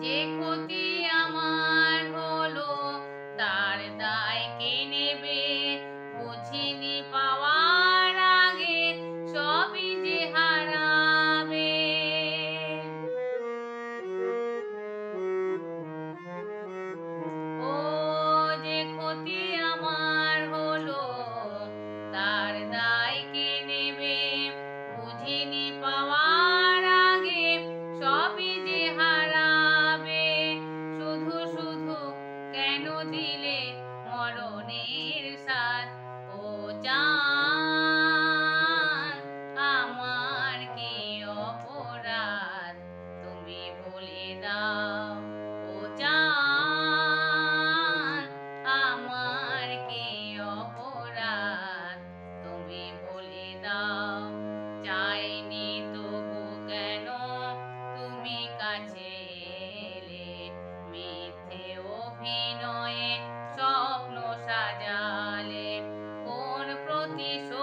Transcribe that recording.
যে ক্ষতি আমার হলো তার দায় কে নেবে? বুঝিনি পাওয়ার আগে সবই যে হারাবে। ও যে ক্ষতি আমার হলো তার দায় কে নেবে? বুঝিনি পাওয়ার আগে সবই যে হারাবে। শুধু শুধু কেন দিলে মরণের সাথ? ও জান, আমার কি অপরাধ তুমি বলে দাও। ও জান, আমার কি অপরাধ তুমি বলে দাও। চাইনি তবু কেন তুমি কাছে এলে? মিথ্যে অভিনয়ে স্বপ্ন সাজালে, কোন প্রতিশোধ